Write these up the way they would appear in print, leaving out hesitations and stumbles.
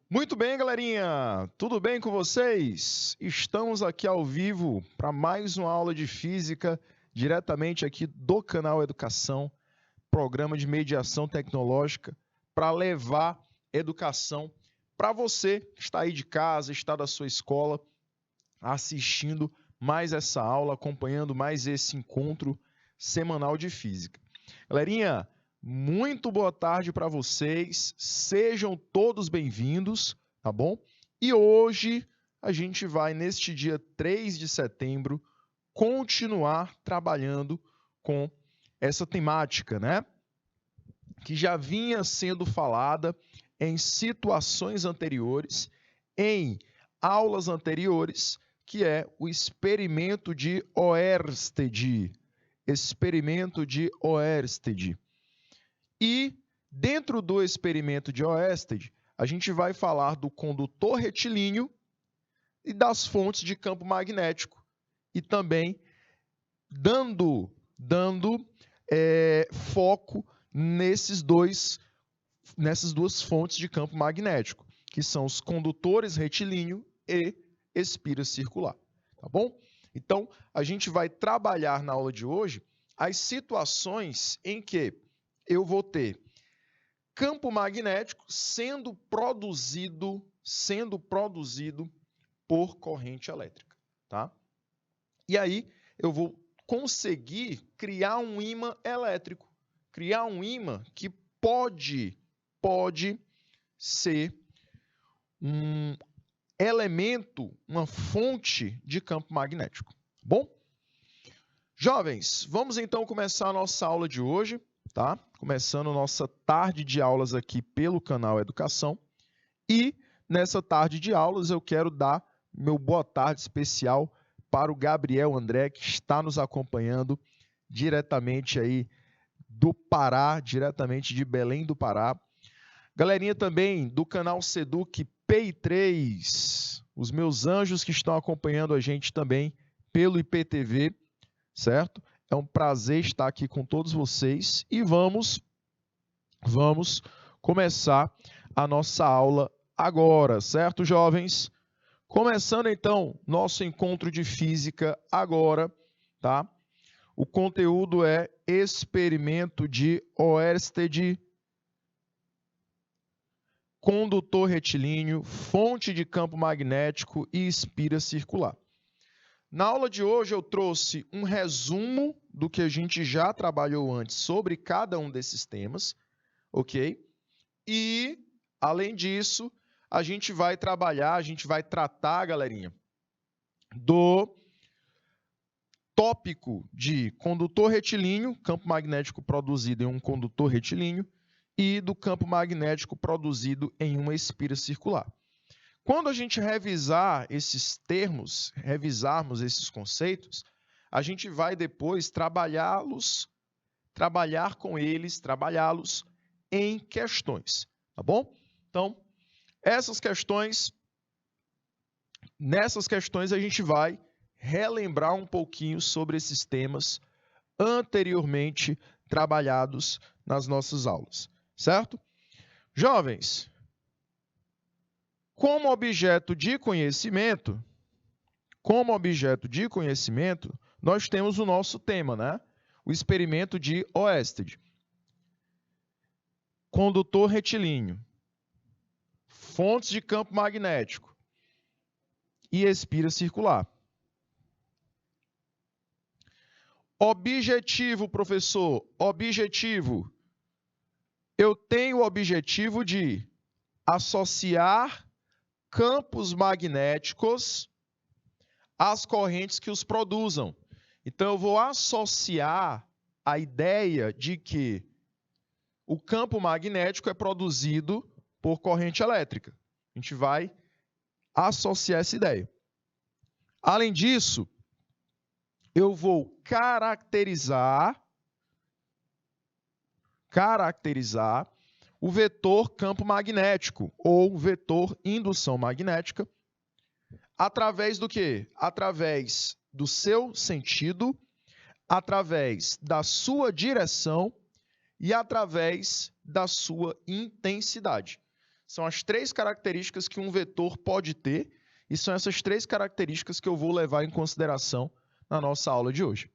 Muito bem, galerinha! Tudo bem com vocês? Estamos aqui ao vivo para mais uma aula de física, diretamente aqui do canal Educação, programa de mediação tecnológica, para levar educação para você que está aí de casa, está da sua escola, assistindo mais essa aula, acompanhando mais esse encontro semanal de física. Galerinha, muito boa tarde para vocês, sejam todos bem-vindos, tá bom? E hoje a gente vai, neste dia 3 de setembro, continuar trabalhando com essa temática, né? Que já vinha sendo falada em situações anteriores, em aulas anteriores, que é o experimento de Oersted. Experimento de Oersted. E dentro do experimento de Oersted, a gente vai falar do condutor retilíneo e das fontes de campo magnético. E também dando foco nessas duas fontes de campo magnético, que são os condutores retilíneo e espira circular. Tá bom? Então, a gente vai trabalhar na aula de hoje as situações em que eu vou ter campo magnético sendo produzido por corrente elétrica, tá? E aí eu vou conseguir criar um ímã elétrico, criar um ímã que pode ser um elemento, uma fonte de campo magnético. Bom? Jovens, vamos então começar a nossa aula de hoje, tá? Começando nossa tarde de aulas aqui pelo canal Educação. E nessa tarde de aulas eu quero dar meu boa tarde especial para o Gabriel André, que está nos acompanhando diretamente aí do Pará, diretamente de Belém do Pará. Galerinha também do canal Seduc PI3, os meus anjos que estão acompanhando a gente também pelo IPTV, certo? É um prazer estar aqui com todos vocês e vamos começar a nossa aula agora, certo, jovens? Começando então nosso encontro de física agora, tá? O conteúdo é experimento de Oersted, condutor retilíneo, fonte de campo magnético e espira circular. Na aula de hoje eu trouxe um resumo do que a gente já trabalhou antes sobre cada um desses temas, ok? E, além disso, a gente vai tratar, galerinha, do tópico de condutor retilíneo, campo magnético produzido em um condutor retilíneo, e do campo magnético produzido em uma espira circular. Quando a gente revisar esses termos, revisarmos esses conceitos, a gente vai depois trabalhá-los em questões, tá bom? Então, nessas questões a gente vai relembrar um pouquinho sobre esses temas anteriormente trabalhados nas nossas aulas, certo? Jovens, como objeto de conhecimento, nós temos o nosso tema, né? O experimento de Oersted. Condutor retilíneo, fontes de campo magnético e espira circular. Objetivo, professor, objetivo. Eu tenho o objetivo de associar campos magnéticos às correntes que os produzam. Então, eu vou associar a ideia de que o campo magnético é produzido por corrente elétrica. A gente vai associar essa ideia. Além disso, eu vou caracterizar o vetor campo magnético ou vetor indução magnética através do quê? Através do seu sentido, através da sua direção e através da sua intensidade, São as 3 características que um vetor pode ter, e são essas 3 características que eu vou levar em consideração na nossa aula de hoje.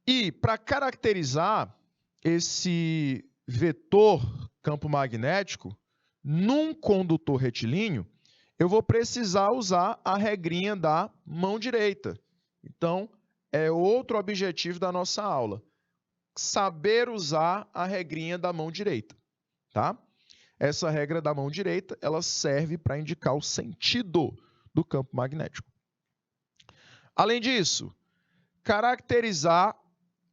E para caracterizar esse vetor campo magnético num condutor retilíneo, eu vou precisar usar a regrinha da mão direita. Então, é outro objetivo da nossa aula. Saber usar a regrinha da mão direita, tá? Essa regra da mão direita, ela serve para indicar o sentido do campo magnético. Além disso, caracterizar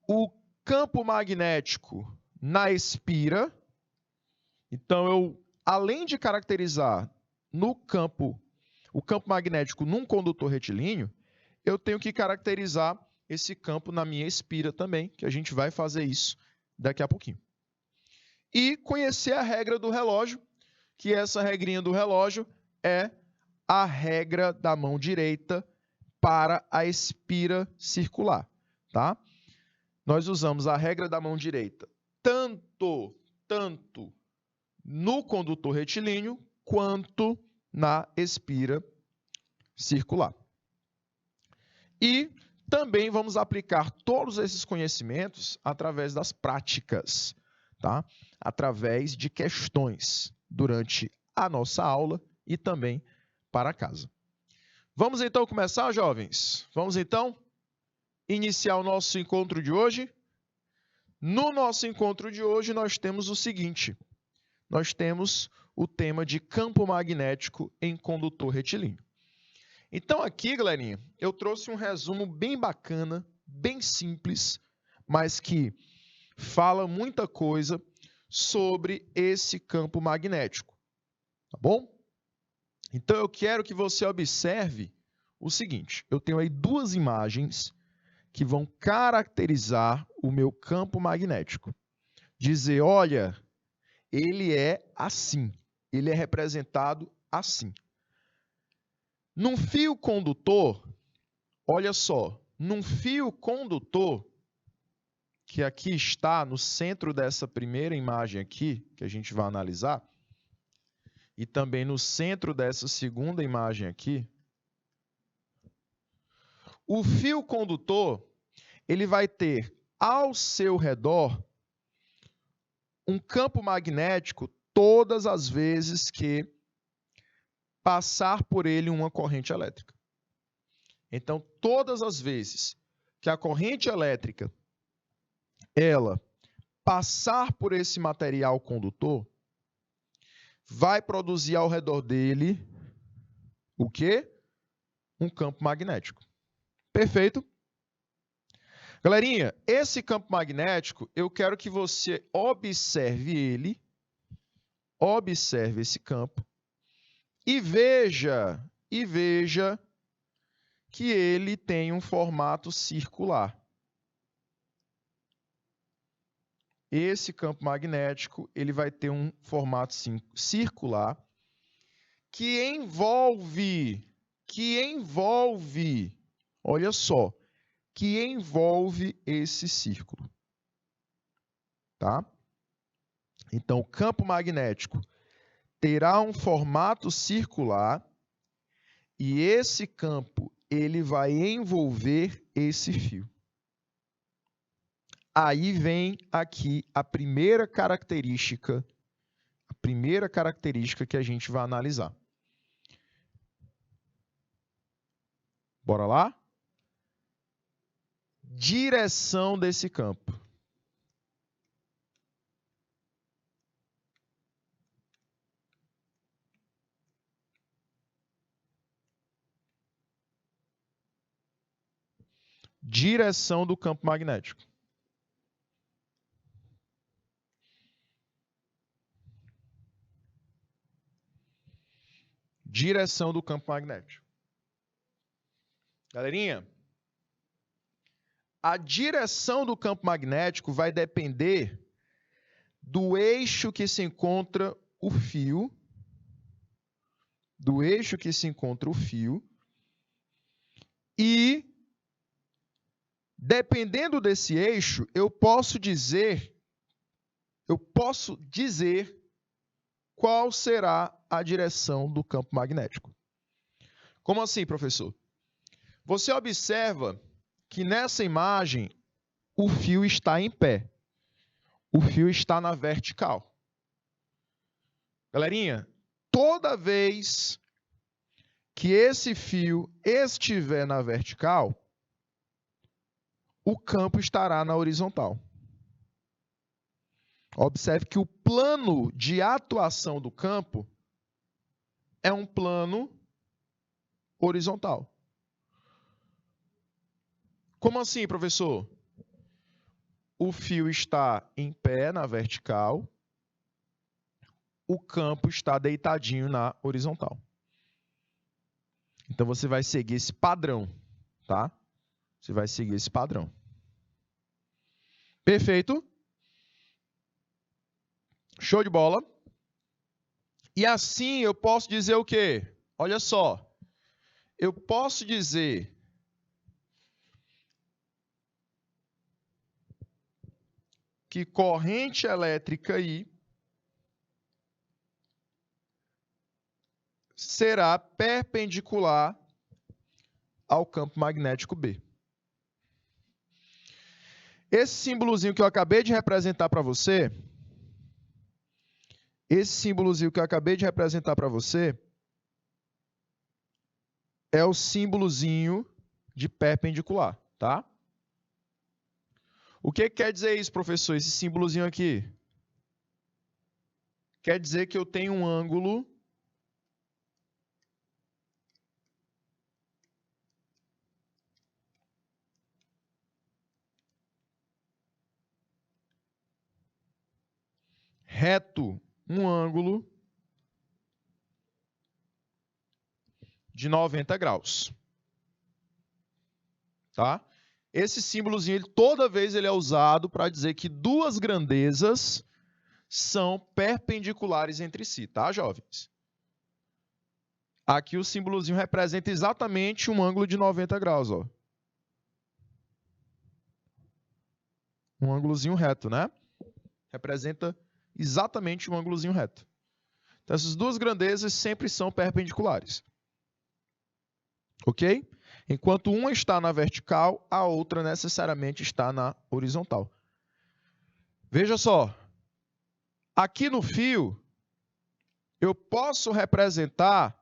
o campo magnético na espira. Então, além de caracterizar o campo magnético num condutor retilíneo, eu tenho que caracterizar esse campo na minha espira também, que a gente vai fazer isso daqui a pouquinho. E conhecer a regra do relógio, que essa regrinha do relógio é a regra da mão direita para a espira circular, tá? Nós usamos a regra da mão direita tanto no condutor retilíneo quanto na espira circular. E também vamos aplicar todos esses conhecimentos através das práticas, tá? Através de questões durante a nossa aula e também para casa. Vamos então começar, jovens? Vamos então iniciar o nosso encontro de hoje? No nosso encontro de hoje, nós temos o seguinte. Nós temos o tema de campo magnético em condutor retilíneo. Então aqui, galerinha, eu trouxe um resumo bem bacana, bem simples, mas que fala muita coisa sobre esse campo magnético, tá bom? Então eu quero que você observe o seguinte, eu tenho aí 2 imagens que vão caracterizar o meu campo magnético. Dizer, olha, ele é assim, ele é representado assim. Num fio condutor, olha só, num fio condutor, que aqui está no centro dessa primeira imagem aqui, que a gente vai analisar, e também no centro dessa segunda imagem aqui, o fio condutor, ele vai ter ao seu redor um campo magnético todas as vezes que passar por ele uma corrente elétrica. Então, todas as vezes que a corrente elétrica ela passar por esse material condutor, vai produzir ao redor dele o quê? Um campo magnético. Perfeito? Galerinha, esse campo magnético, eu quero que você observe ele, observe esse campo, e veja que ele tem um formato circular. Esse campo magnético, ele vai ter um formato circular que envolve, olha só, que envolve esse círculo. Tá? Então, o campo magnético terá um formato circular e esse campo ele vai envolver esse fio. Aí vem aqui a primeira característica que a gente vai analisar. Bora lá? Direção desse campo. Direção do campo magnético. Direção do campo magnético. Galerinha, a direção do campo magnético vai depender do eixo que se encontra o fio, e dependendo desse eixo, eu posso dizer qual será a direção do campo magnético. Como assim, professor? Você observa que nessa imagem o fio está em pé. O fio está na vertical. Galerinha, toda vez que esse fio estiver na vertical, o campo estará na horizontal. Observe que o plano de atuação do campo é um plano horizontal. Como assim, professor? O fio está em pé na vertical, o campo está deitadinho na horizontal. Então, você vai seguir esse padrão, tá? Você vai seguir esse padrão. Perfeito? Show de bola. E assim eu posso dizer o quê? Olha só. Eu posso dizer que corrente elétrica I será perpendicular ao campo magnético B. Esse símbolozinho que eu acabei de representar para você, é o símbolozinho de perpendicular, tá? O que quer dizer isso, professor? Esse símbolozinho aqui quer dizer que eu tenho um ângulo reto, um ângulo de 90 graus. Tá? Esse símbolozinho, toda vez ele é usado para dizer que duas grandezas são perpendiculares entre si, tá, jovens? Aqui o símbolozinho representa exatamente um ângulo de 90 graus, ó. Um ângulozinho reto, né? Representa exatamente um ângulozinho reto. Então, essas duas grandezas sempre são perpendiculares. Ok? Enquanto uma está na vertical, a outra necessariamente está na horizontal. Veja só. Aqui no fio, eu posso representar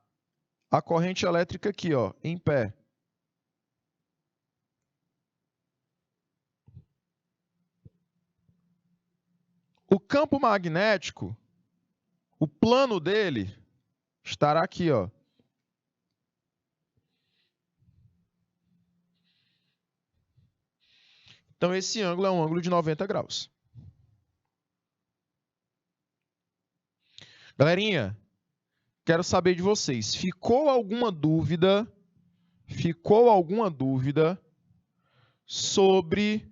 a corrente elétrica aqui, ó, em pé. O campo magnético, o plano dele, estará aqui, ó. Então, esse ângulo é um ângulo de 90 graus. Galerinha, quero saber de vocês. Ficou alguma dúvida sobre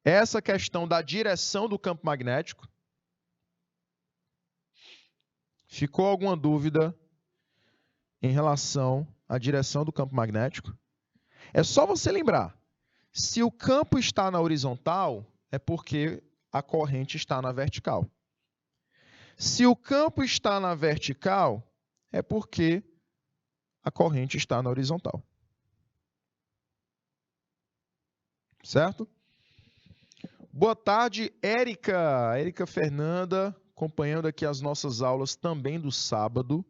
essa questão da direção do campo magnético? Ficou alguma dúvida em relação à direção do campo magnético? É só você lembrar. Se o campo está na horizontal, é porque a corrente está na vertical. Se o campo está na vertical, é porque a corrente está na horizontal. Certo? Boa tarde, Érica. Érica Fernanda, acompanhando aqui as nossas aulas também do sábado.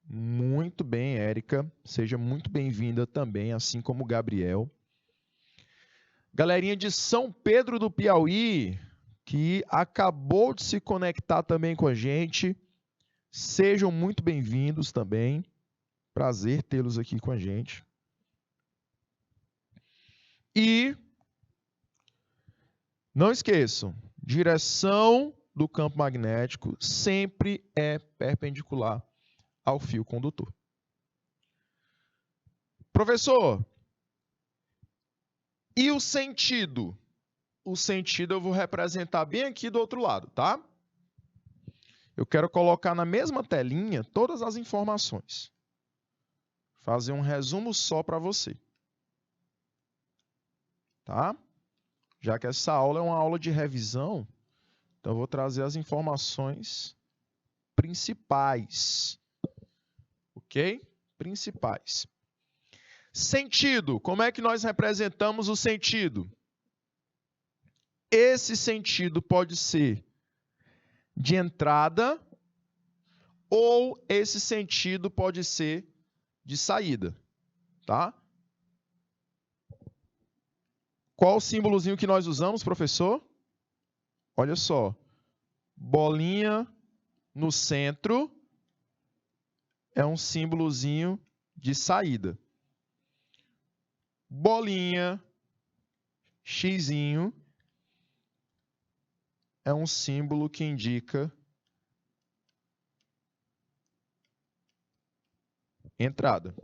Muito bem, Érica. Seja muito bem-vinda também, assim como o Gabriel. Galerinha de São Pedro do Piauí, que acabou de se conectar também com a gente. Sejam muito bem-vindos também. Prazer tê-los aqui com a gente. E não esqueçam, direção do campo magnético sempre é perpendicular ao fio condutor. Professor, e o sentido? O sentido eu vou representar bem aqui do outro lado, tá? Eu quero colocar na mesma telinha todas as informações. Fazer um resumo só para você. Tá? já que essa aula é uma aula de revisão, então eu vou trazer as informações principais. Ok? Principais. Sentido. Como é que nós representamos o sentido? Esse sentido pode ser de entrada ou esse sentido pode ser de saída, tá? Qual o símbolozinho que nós usamos, professor? Olha só. Bolinha no centro é um símbolozinho de saída. Bolinha, xizinho, é um símbolo que indica entrada.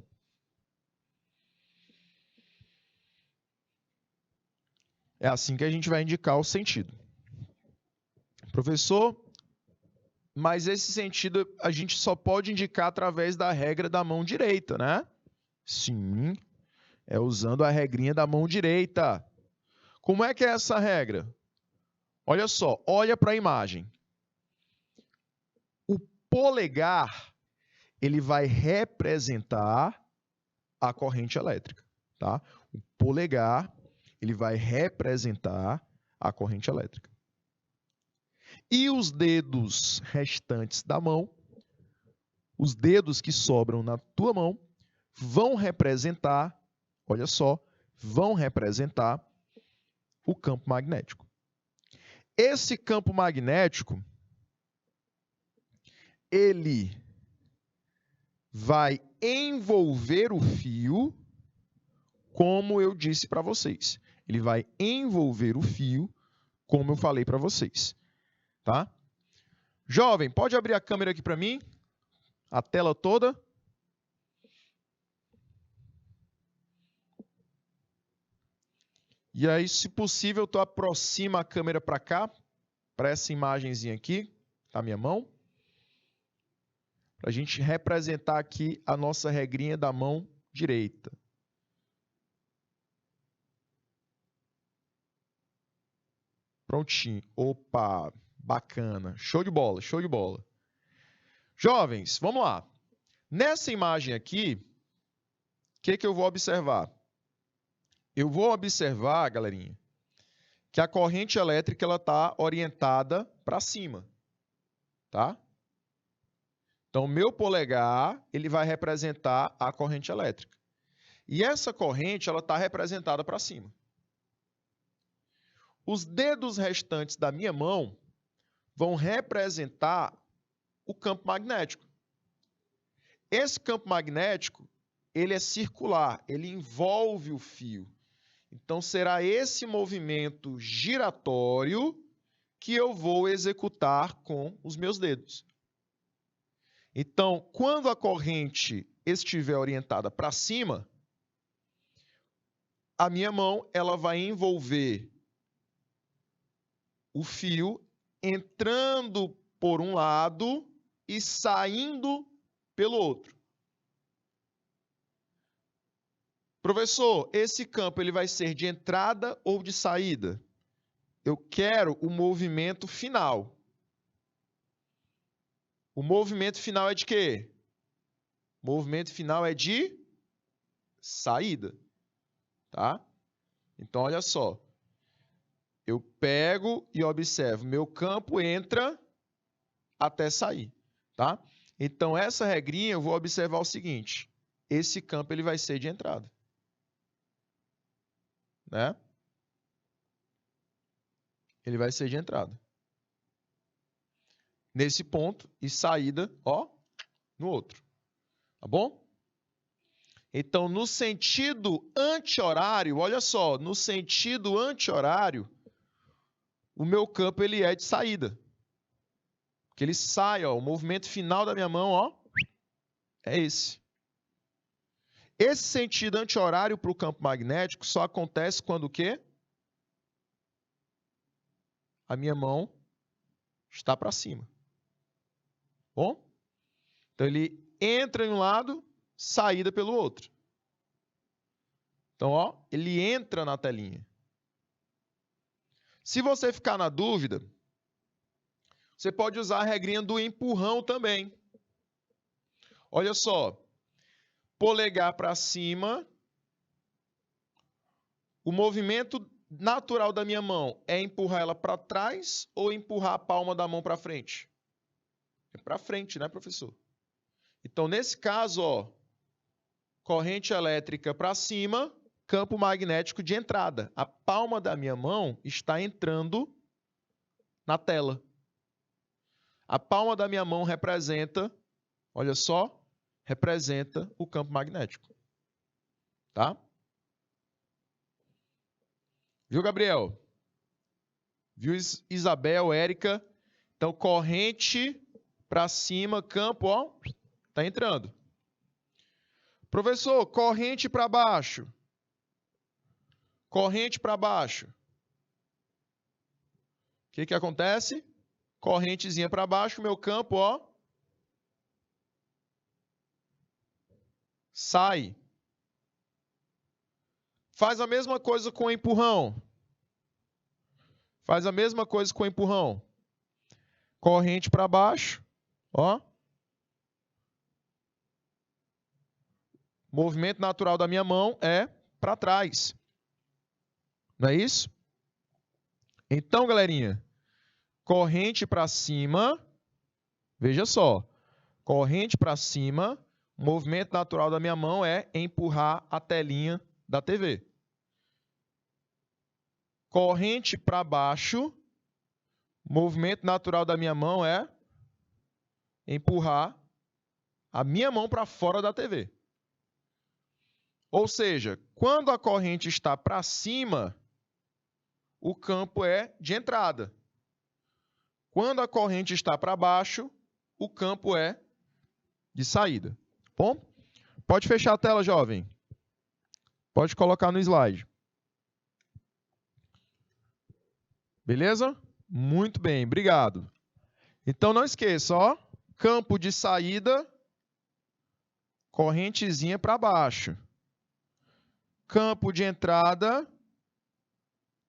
É assim que a gente vai indicar o sentido. Professor, mas esse sentido a gente só pode indicar através da regra da mão direita, né? Sim, é usando a regrinha da mão direita. Como é que é essa regra? Olha só, olha para a imagem. O polegar, ele vai representar a corrente elétrica, tá? O polegar, ele vai representar a corrente elétrica. E os dedos restantes da mão, os dedos que sobram na tua mão, vão representar, olha só, vão representar o campo magnético. Esse campo magnético, ele vai envolver o fio, como eu disse para vocês. Ele vai envolver o fio, como eu falei para vocês. Tá? Jovem, pode abrir a câmera aqui para mim? A tela toda. E aí, se possível, tu aproxima a câmera para cá, para essa imagenzinha aqui, tá? Minha mão. Para a gente representar aqui a nossa regrinha da mão direita. Prontinho. Opa, bacana. Show de bola, show de bola. Jovens, vamos lá. Nessa imagem aqui, o que eu vou observar? Eu vou observar, galerinha, que a corrente elétrica ela está orientada para cima, tá? Então, o meu polegar ele vai representar a corrente elétrica. E essa corrente ela está representada para cima. Os dedos restantes da minha mão vão representar o campo magnético. Esse campo magnético ele é circular, ele envolve o fio. Então, será esse movimento giratório que eu vou executar com os meus dedos. Então, quando a corrente estiver orientada para cima, a minha mão ela vai envolver o fio entrando por um lado e saindo pelo outro. Professor, esse campo ele vai ser de entrada ou de saída? Eu quero o movimento final. O movimento final é de quê? O movimento final é de saída. Tá? Então, olha só. Eu pego e observo. Meu campo entra até sair. Tá? Então, essa regrinha eu vou observar o seguinte. Esse campo ele vai ser de entrada. Né? Ele vai ser de entrada. Nesse ponto e saída, ó, no outro. Tá bom? Então, no sentido anti-horário, olha só, no sentido anti-horário, o meu campo ele é de saída. Porque ele sai, ó, o movimento final da minha mão, ó, é esse. Esse sentido anti-horário para o campo magnético só acontece quando o quê? A minha mão está para cima. Bom? Então, ele entra em um lado, saída pelo outro. Então, ó, ele entra na telinha. Se você ficar na dúvida, você pode usar a regrinha do empurrão também. Olha só, polegar para cima, o movimento natural da minha mão é empurrar ela para trás ou empurrar a palma da mão para frente? É para frente, né, professor? Então, nesse caso, ó, corrente elétrica para cima, campo magnético de entrada. A palma da minha mão está entrando na tela. A palma da minha mão representa, olha só, representa o campo magnético. Tá? Viu, Gabriel? Viu, Isabel, Érica? Então, corrente para cima, campo, ó, tá entrando. Professor, corrente para baixo. Corrente para baixo. O que acontece? Correntezinha para baixo, meu campo, ó, sai. Faz a mesma coisa com o empurrão. Faz a mesma coisa com o empurrão. Corrente para baixo, ó. Movimento natural da minha mão é para trás. Não é isso? Então, galerinha, corrente para cima, veja só, corrente para cima, movimento natural da minha mão é empurrar a telinha da TV. Corrente para baixo, movimento natural da minha mão é empurrar a minha mão para fora da TV. Ou seja, quando a corrente está para cima, o campo é de entrada. Quando a corrente está para baixo, o campo é de saída. Bom? Pode fechar a tela, jovem. Pode colocar no slide. Beleza? Muito bem, obrigado. Então, não esqueça, ó, campo de saída, correntezinha para baixo. Campo de entrada,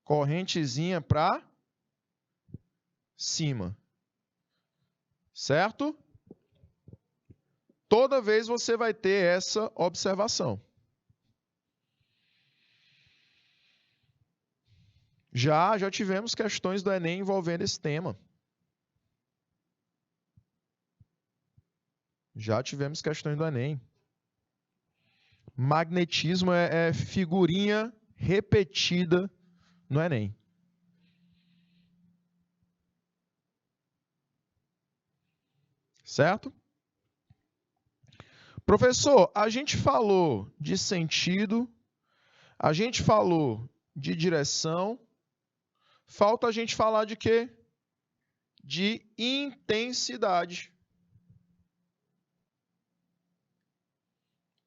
correntezinha para cima. Certo? Toda vez você vai ter essa observação. Já tivemos questões do Enem envolvendo esse tema. Já tivemos questões do Enem. Magnetismo é figurinha repetida no Enem. Certo? Professor, a gente falou de sentido, a gente falou de direção, falta a gente falar de quê? De intensidade.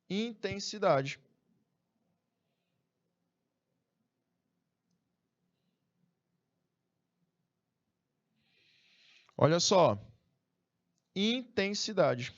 Intensidade. Olha só. Intensidade.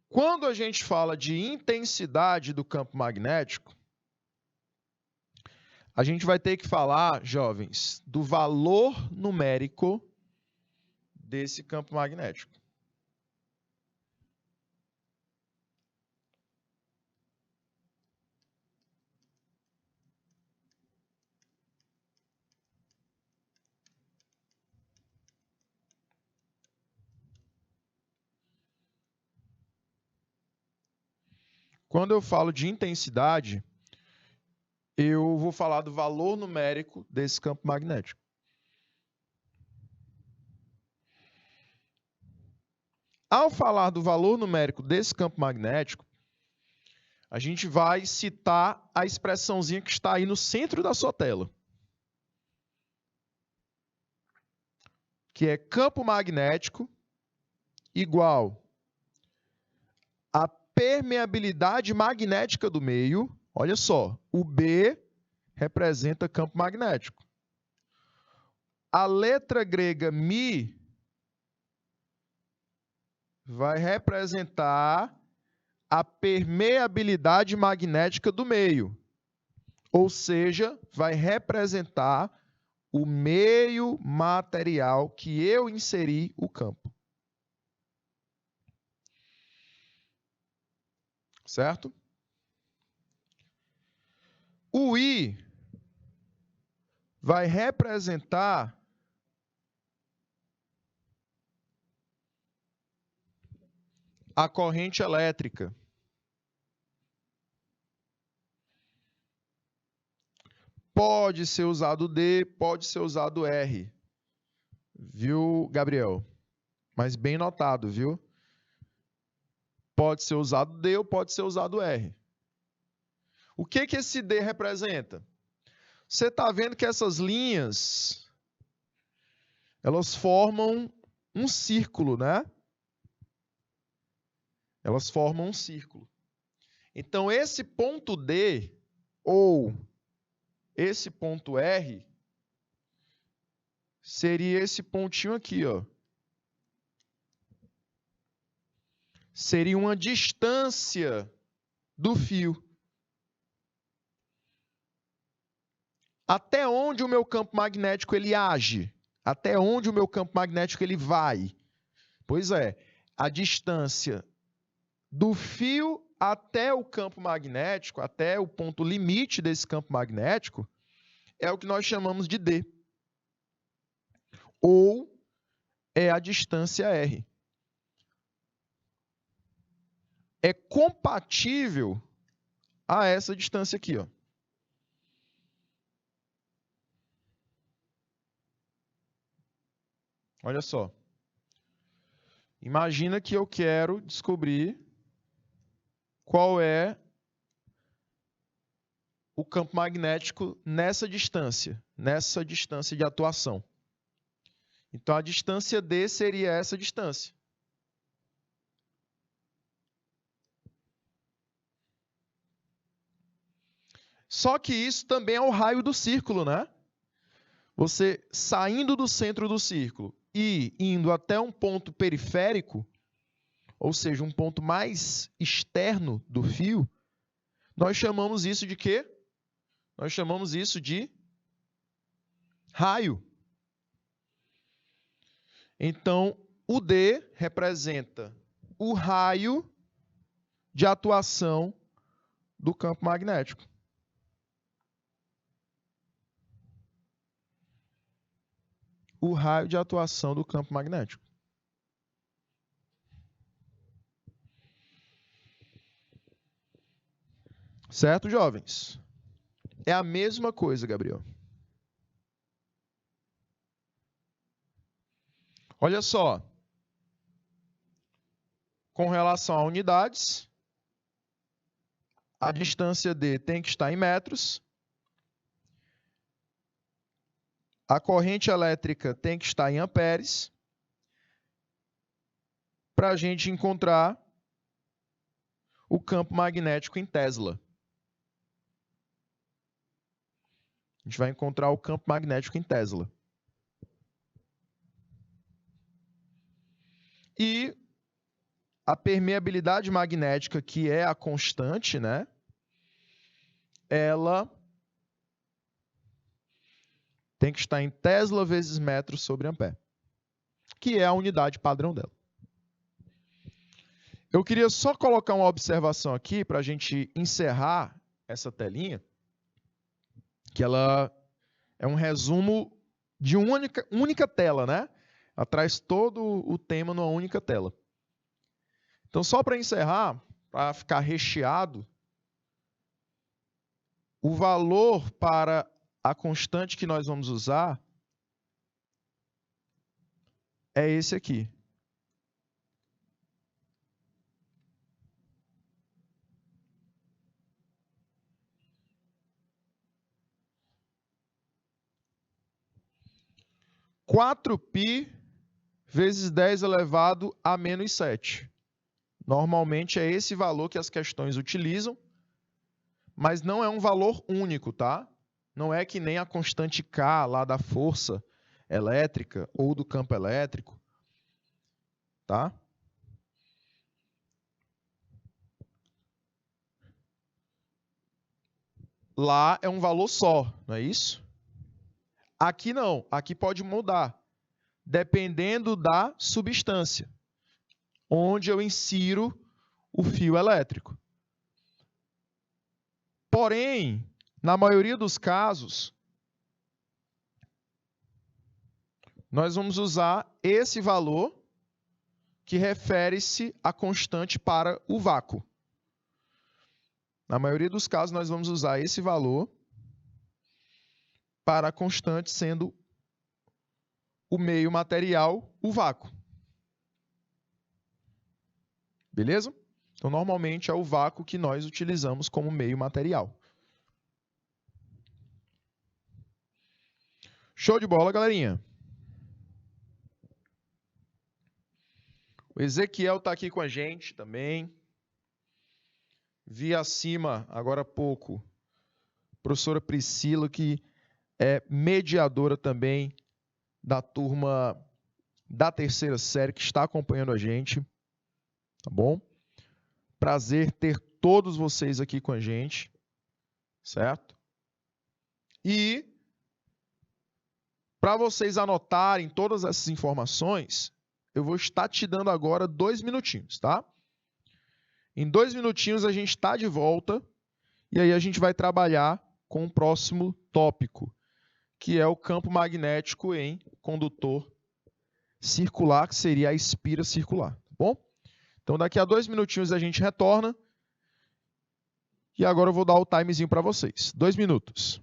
Quando a gente fala de intensidade do campo magnético, a gente vai ter que falar, jovens, do valor numérico desse campo magnético. Quando eu falo de intensidade, eu vou falar do valor numérico desse campo magnético. Ao falar do valor numérico desse campo magnético, a gente vai citar a expressãozinha que está aí no centro da sua tela, que é campo magnético igual a permeabilidade magnética do meio. Olha só, o B representa campo magnético. A letra grega Mi vai representar a permeabilidade magnética do meio. Ou seja, vai representar o meio material que eu inseri o campo. Certo? O I vai representar a corrente elétrica. Pode ser usado D, pode ser usado R. Viu, Gabriel? Mas bem notado, viu? Pode ser usado D ou pode ser usado R. O que que esse D representa? Você está vendo que essas linhas, elas formam um círculo, né? Elas formam um círculo. Então, esse ponto D ou esse ponto R seria esse pontinho aqui, ó. Seria uma distância do fio. Até onde o meu campo magnético ele age? Até onde o meu campo magnético ele vai? Pois é, a distância do fio até o campo magnético, até o ponto limite desse campo magnético, é o que nós chamamos de D. Ou é a distância R. É compatível a essa distância aqui, ó. Olha só. Imagina que eu quero descobrir qual é o campo magnético nessa distância de atuação. Então, a distância D seria essa distância. Só que isso também é o raio do círculo, né? Você saindo do centro do círculo e indo até um ponto periférico, ou seja, um ponto mais externo do fio, nós chamamos isso de quê? Nós chamamos isso de raio. Então, o D representa o raio de atuação do campo magnético. O raio de atuação do campo magnético. Certo, jovens? É a mesma coisa, Gabriel. Olha só. Com relação a unidades, a distância D tem que estar em metros. A corrente elétrica tem que estar em amperes. Para a gente encontrar o campo magnético em Tesla. A gente vai encontrar o campo magnético em Tesla. E a permeabilidade magnética, que é a constante, né? Ela tem que estar em Tesla vezes metro sobre ampere, que é a unidade padrão dela. Eu queria só colocar uma observação aqui para a gente encerrar essa telinha, que ela é um resumo de uma única tela, né? Ela traz todo o tema numa única tela. Então, só para encerrar, para ficar recheado, o valor para a constante que nós vamos usar é esse aqui. π vezes 10 elevado a menos 7. Normalmente é esse valor que as questões utilizam, mas não é um valor único, tá? Não é que nem a constante K lá da força elétrica ou do campo elétrico, tá? Lá é um valor só, não é isso? Aqui não, aqui pode mudar, dependendo da substância, onde eu insiro o fio elétrico. Porém, na maioria dos casos, nós vamos usar esse valor que refere-se à constante para o vácuo. Na maioria dos casos, nós vamos usar esse valor para a constante sendo o meio material, o vácuo. Beleza? Então, normalmente é o vácuo que nós utilizamos como meio material. Show de bola, galerinha! O Ezequiel está aqui com a gente também. Vi acima, agora há pouco, a professora Priscila, que é mediadora também da turma da terceira série, que está acompanhando a gente. Tá bom? Prazer ter todos vocês aqui com a gente, certo? E para vocês anotarem todas essas informações, eu vou estar te dando agora 2 minutinhos, tá? Em 2 minutinhos a gente está de volta e aí a gente vai trabalhar com o próximo tópico, que é o campo magnético em condutor circular, que seria a espira circular, tá bom? Então daqui a 2 minutinhos a gente retorna e agora eu vou dar o timezinho para vocês. 2 minutos.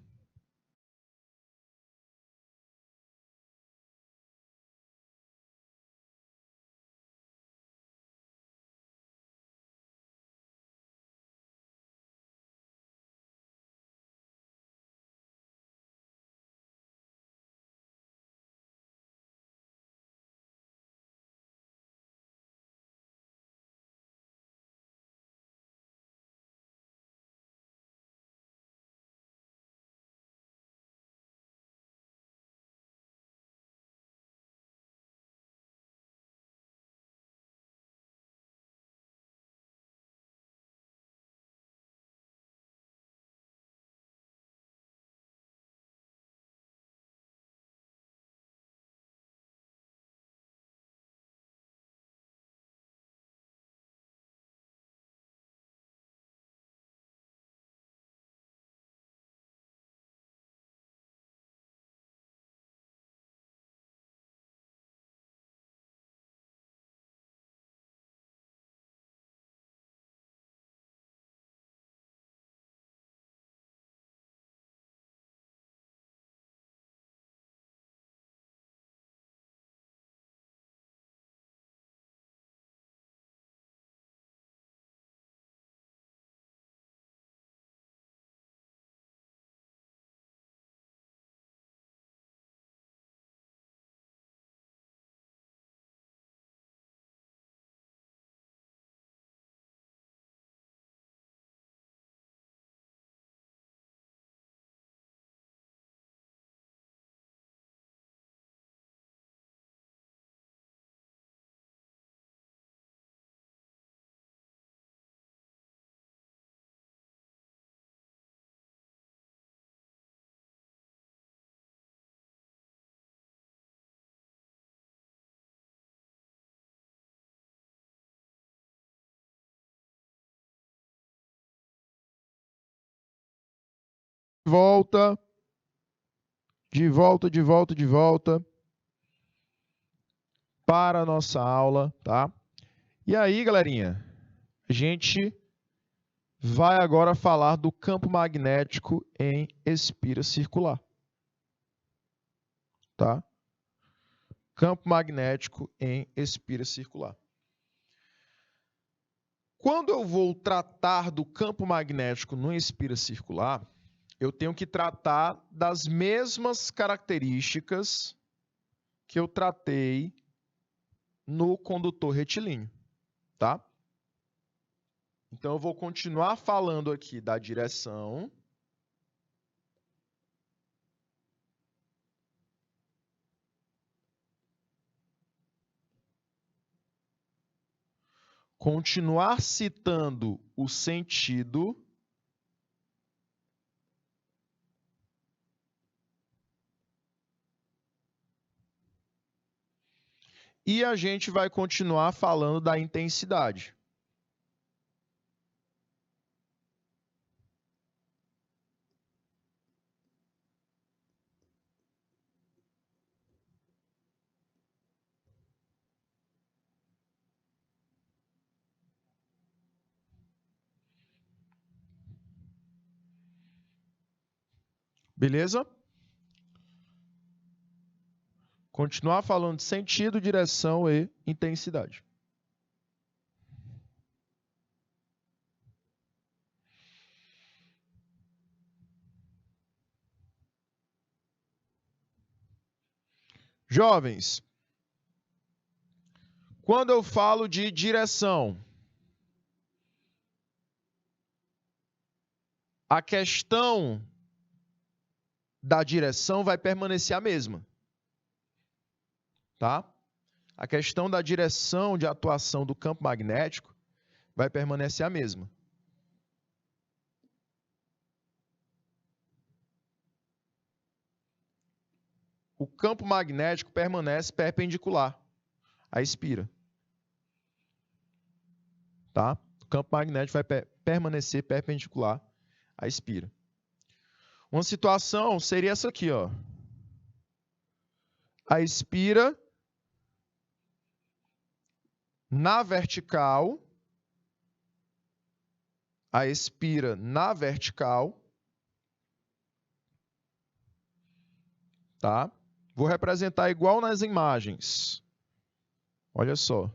De volta para a nossa aula, tá? E aí, galerinha, a gente vai agora falar do campo magnético em espira circular, tá? Campo magnético em espira circular. Quando eu vou tratar do campo magnético no espira circular, eu tenho que tratar das mesmas características que eu tratei no condutor retilíneo, tá? Então, eu vou continuar falando aqui da direção continuar citando o sentido e a gente vai continuar falando da intensidade. Beleza? Continuar falando de sentido, direção e intensidade. Jovens, quando eu falo de direção, a questão da direção vai permanecer a mesma. Tá? A questão da direção de atuação do campo magnético vai permanecer a mesma. O campo magnético permanece perpendicular à espira. Tá? O campo magnético vai permanecer perpendicular à espira. Uma situação seria essa aqui, ó. A espira na vertical, tá? Vou representar igual nas imagens. Olha só.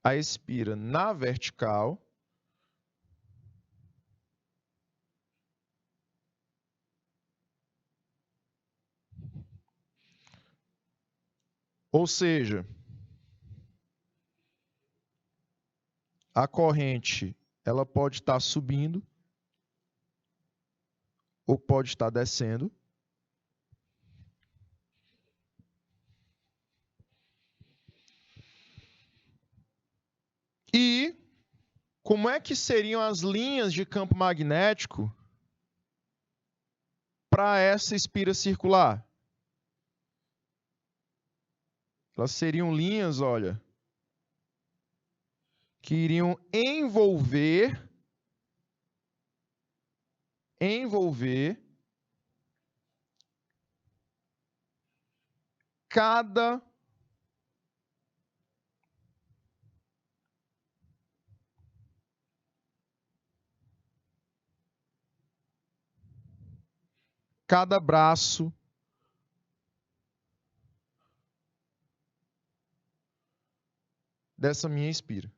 A espira na vertical, ou seja, a corrente ela pode estar subindo ou pode estar descendo. E como é que seriam as linhas de campo magnético para essa espira circular? Elas seriam linhas, olha, que iriam envolver cada braço dessa minha espira.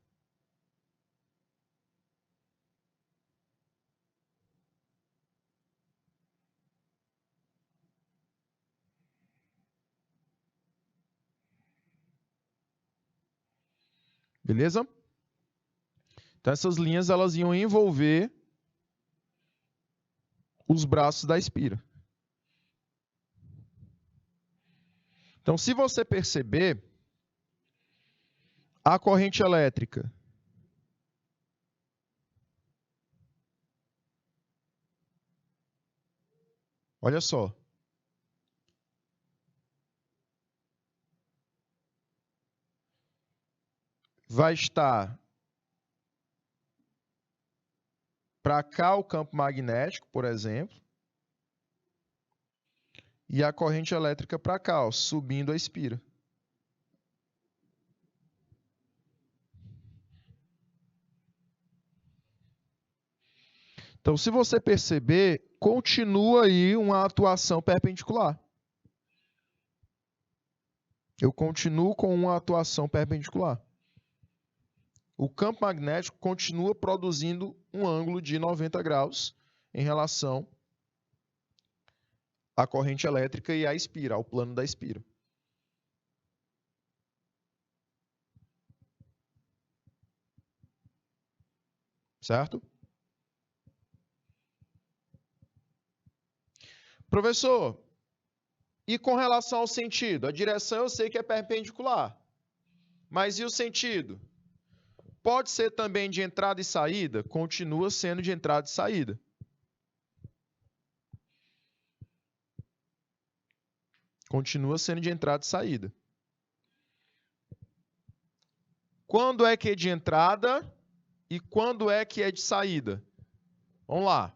Beleza? Então essas linhas elas iam envolver os braços da espira. Então, se você perceber, a corrente elétrica olha só. Vai estar para cá o campo magnético, por exemplo, e a corrente elétrica para cá, ó, subindo a espira. Então, se você perceber, continua aí uma atuação perpendicular. Eu continuo com uma atuação perpendicular. O campo magnético continua produzindo um ângulo de 90 graus em relação à corrente elétrica e à espira, ao plano da espira. Certo? Professor, e com relação ao sentido? A direção eu sei que é perpendicular, mas e o sentido? Pode ser também de entrada e saída? Continua sendo de entrada e saída. Continua sendo de entrada e saída. Quando é que é de entrada e quando é que é de saída? Vamos lá.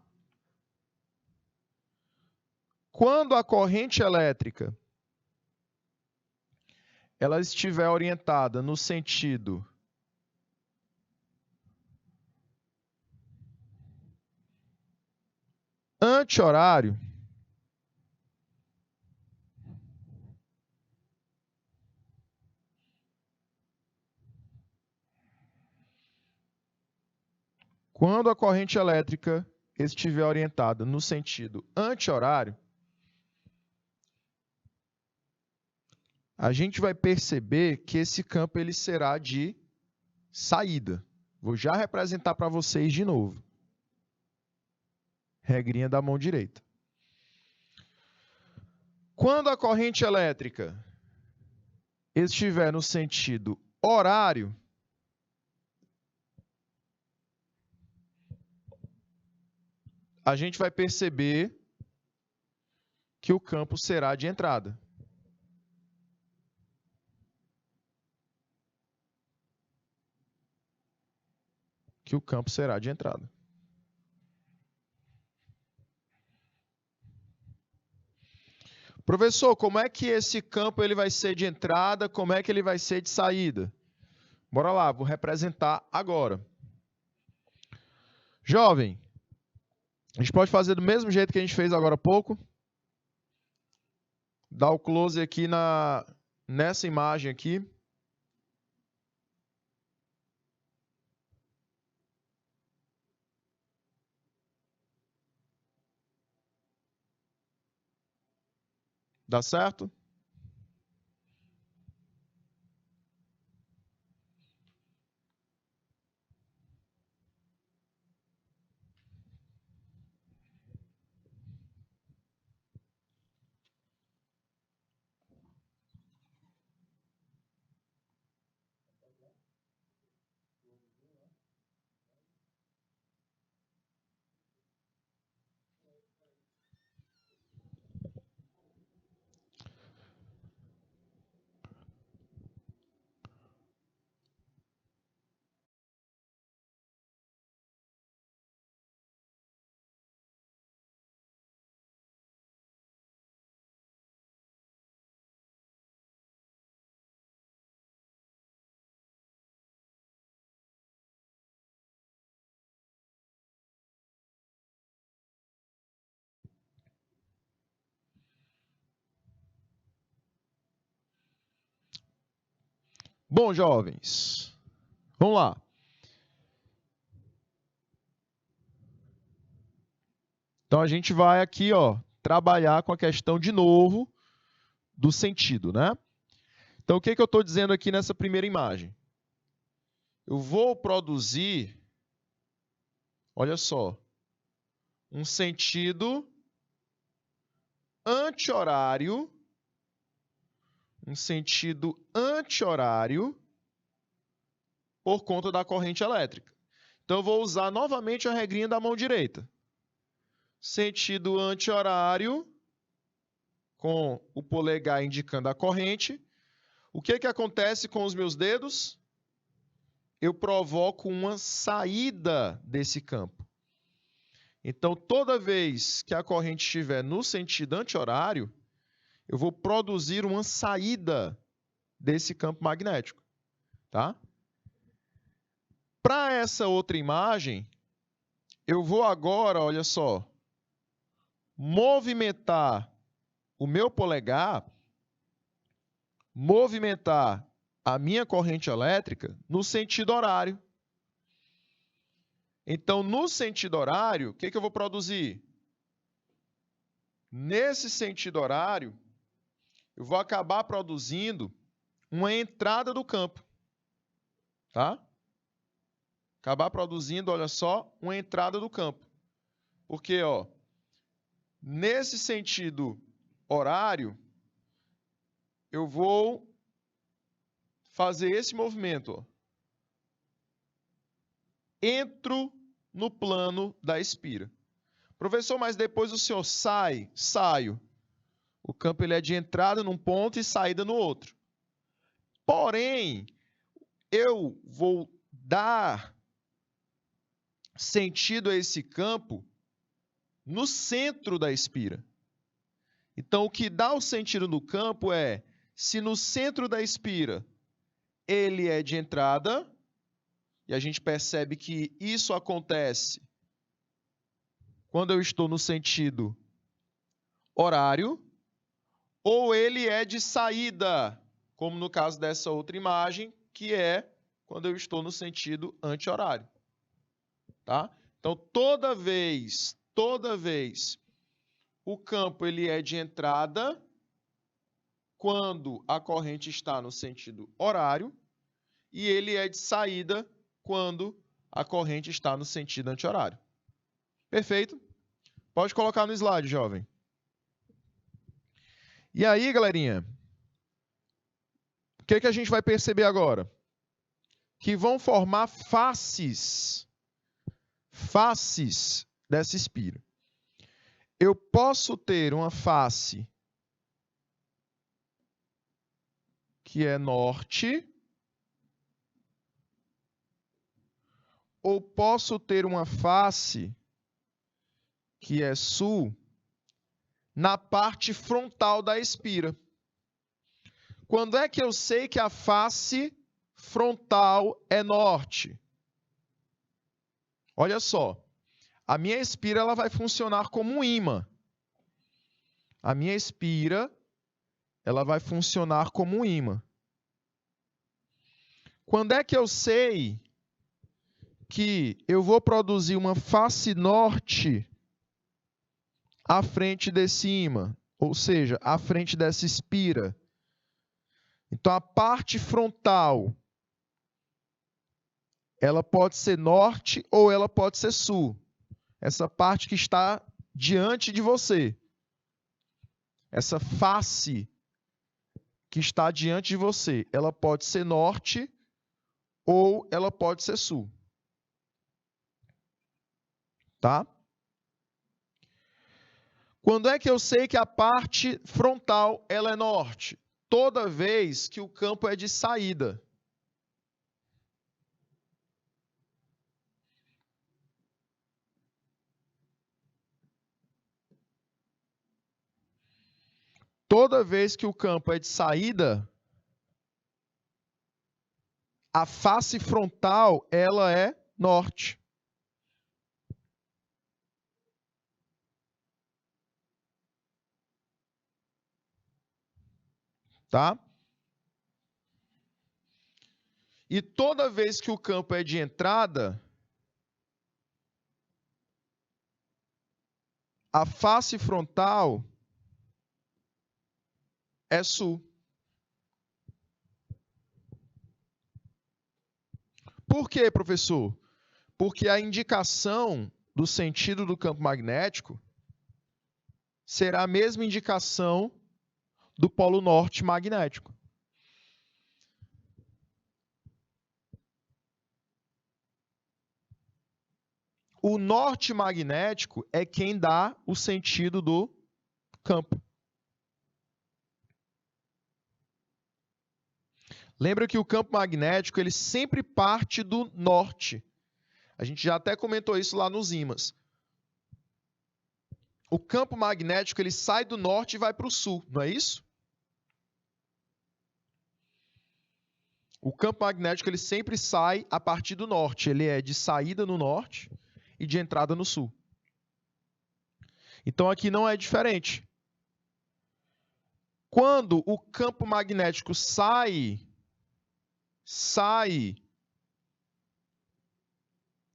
Quando a corrente elétrica ela estiver orientada no sentido anti-horário, quando a corrente elétrica estiver orientada no sentido anti-horário, a gente vai perceber que esse campo ele será de saída. Vou já representar para vocês de novo. Regrinha da mão direita. Quando a corrente elétrica estiver no sentido horário, a gente vai perceber que o campo será de entrada. Que o campo será de entrada. Professor, como é que esse campo ele vai ser de entrada, como é que ele vai ser de saída? Bora lá, vou representar agora. Jovem, a gente pode fazer do mesmo jeito que a gente fez agora há pouco. Dá o close aqui nessa imagem aqui. Dá certo? Bom, jovens, vamos lá. Então, a gente vai aqui, trabalhar com a questão de novo do sentido, né? Então, o que eu estou dizendo aqui nessa primeira imagem? Eu vou produzir, olha só, um sentido anti-horário, por conta da corrente elétrica. Então, eu vou usar novamente a regrinha da mão direita. Sentido anti-horário, com o polegar indicando a corrente. O que acontece com os meus dedos? Eu provoco uma saída desse campo. Então, toda vez que a corrente estiver no sentido anti-horário, eu vou produzir uma saída desse campo magnético. Tá? Para essa outra imagem, eu vou agora, olha só, movimentar o meu polegar, movimentar a minha corrente elétrica no sentido horário. Então, no sentido horário, o que eu vou produzir? Nesse sentido horário, eu vou acabar produzindo uma entrada do campo. Tá? Acabar produzindo, olha só, uma entrada do campo. Porque, nesse sentido horário, eu vou fazer esse movimento. entro no plano da espira. Professor, mas depois o senhor sai? Saio. O campo ele é de entrada num ponto e saída no outro. Porém, eu vou dar sentido a esse campo no centro da espira. Então, o que dá o sentido no campo é, se no centro da espira ele é de entrada, e a gente percebe que isso acontece quando eu estou no sentido horário, ou ele é de saída, como no caso dessa outra imagem, que é quando eu estou no sentido anti-horário. Tá? Então, toda vez o campo ele é de entrada quando a corrente está no sentido horário e ele é de saída quando a corrente está no sentido anti-horário. Perfeito? Pode colocar no slide, jovem. E aí, galerinha, o que a gente vai perceber agora? Que vão formar faces dessa espira. Eu posso ter uma face que é norte, ou posso ter uma face que é sul na parte frontal da espira. Quando é que eu sei que a face frontal é norte? Olha só, a minha espira ela vai funcionar como um ímã. A minha espira ela vai funcionar como um ímã. Quando é que eu sei que eu vou produzir uma face norte à frente desse ímã, ou seja, à frente dessa espira? Então, a parte frontal, ela pode ser norte ou ela pode ser sul. Essa parte que está diante de você. Essa face que está diante de você, ela pode ser norte ou ela pode ser sul. Tá? Quando é que eu sei que a parte frontal ela é norte? Toda vez que o campo é de saída. Toda vez que o campo é de saída, a face frontal ela é norte. Tá? E toda vez que o campo é de entrada, a face frontal é sul. Por quê, professor? Porque a indicação do sentido do campo magnético será a mesma indicação do polo norte magnético. O norte magnético é quem dá o sentido do campo. Lembra que o campo magnético ele sempre parte do norte. A gente já até comentou isso lá nos ímãs. O campo magnético ele sai do norte e vai para o sul, não é isso? O campo magnético ele sempre sai a partir do norte. Ele é de saída no norte e de entrada no sul. Então aqui não é diferente. Quando o campo magnético sai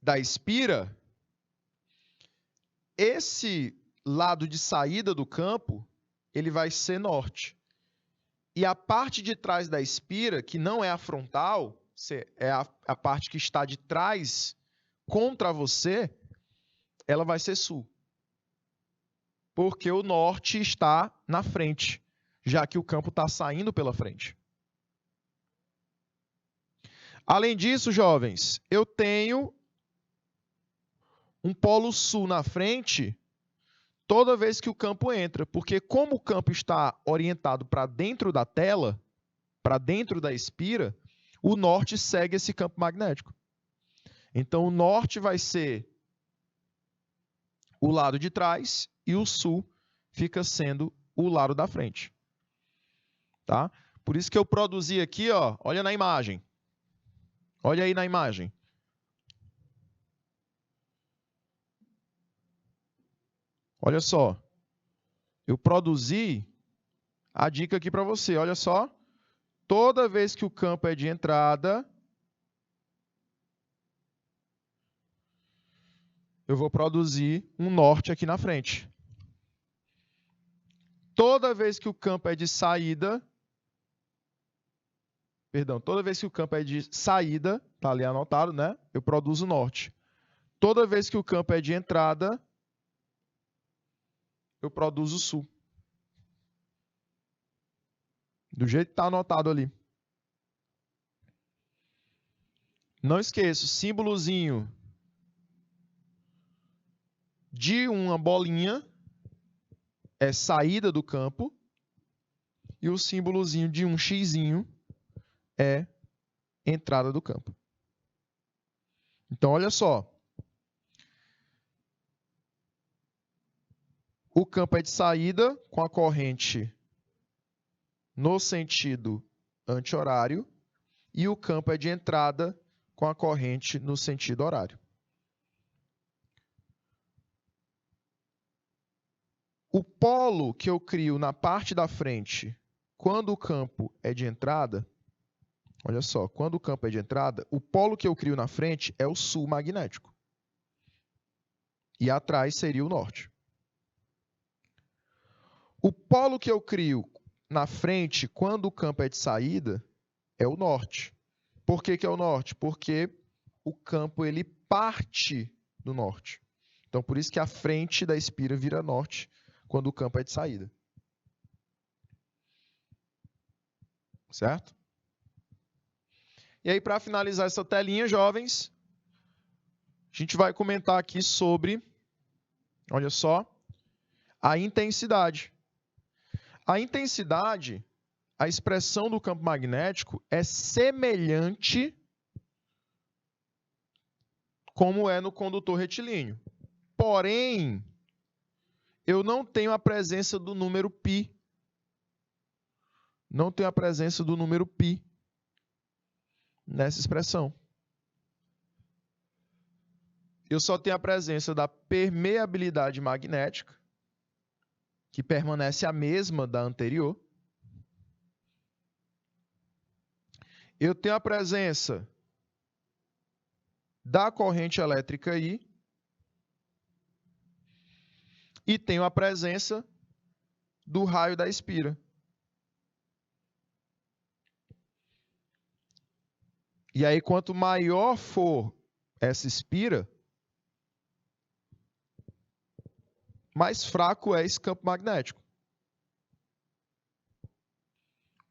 da espira, esse lado de saída do campo, ele vai ser norte. E a parte de trás da espira, que não é a frontal, é a parte que está de trás contra você, ela vai ser sul. Porque o norte está na frente, já que o campo está saindo pela frente. Além disso, jovens, eu tenho um polo sul na frente toda vez que o campo entra, porque como o campo está orientado para dentro da tela, para dentro da espira, o norte segue esse campo magnético. Então, o norte vai ser o lado de trás e o sul fica sendo o lado da frente. Tá? Por isso que eu produzi aqui, ó, olha na imagem. Olha aí na imagem. Olha só. Eu produzi a dica aqui para você. Olha só. Toda vez que o campo é de entrada, eu vou produzir um norte aqui na frente. Toda vez que o campo é de saída, toda vez que o campo é de saída, tá ali anotado, né? Eu produzo norte. Toda vez que o campo é de entrada, eu produzo sul. Do jeito que está anotado ali. Não esqueça, o símbolozinho de uma bolinha é saída do campo e o símbolozinho de um xizinho é entrada do campo. Então, olha só. O campo é de saída com a corrente no sentido anti-horário e o campo é de entrada com a corrente no sentido horário. O polo que eu crio na parte da frente, quando o campo é de entrada, olha só, quando o campo é de entrada, o polo que eu crio na frente é o sul magnético. E atrás seria o norte. O polo que eu crio na frente, quando o campo é de saída, é o norte. Por que é o norte? Porque o campo ele parte do norte. Então, por isso que a frente da espira vira norte quando o campo é de saída. Certo? E aí, para finalizar essa telinha, jovens, a gente vai comentar aqui sobre, olha só, a intensidade. A intensidade, a expressão do campo magnético é semelhante como é no condutor retilíneo. Porém, eu não tenho a presença do número π. Não tenho a presença do número π nessa expressão. Eu só tenho a presença da permeabilidade magnética, que permanece a mesma da anterior. Eu tenho a presença da corrente elétrica I e tenho a presença do raio da espira. E aí, quanto maior for essa espira, mais fraco é esse campo magnético.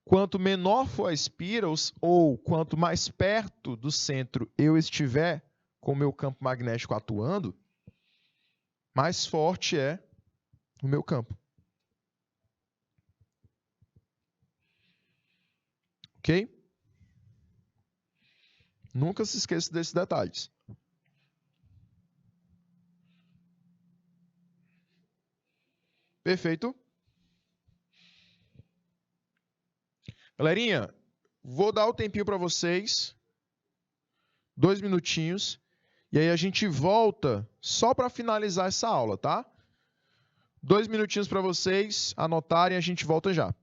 Quanto menor for a espira, ou quanto mais perto do centro eu estiver com o meu campo magnético atuando, mais forte é o meu campo. Ok? Nunca se esqueça desses detalhes. Perfeito? Galerinha, vou dar o tempinho para vocês. 2 minutinhos. E aí a gente volta só para finalizar essa aula, tá? 2 minutinhos para vocês anotarem e a gente volta já.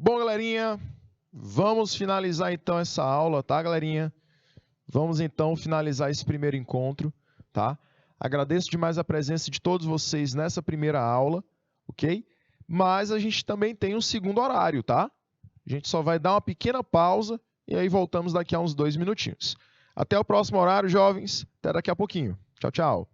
Bom, galerinha, vamos finalizar então essa aula, tá, galerinha? Vamos então finalizar esse primeiro encontro, tá? Agradeço demais a presença de todos vocês nessa primeira aula, ok? Mas a gente também tem um segundo horário, tá? A gente só vai dar uma pequena pausa e aí voltamos daqui a uns 2 minutinhos. Até o próximo horário, jovens. Até daqui a pouquinho. Tchau, tchau.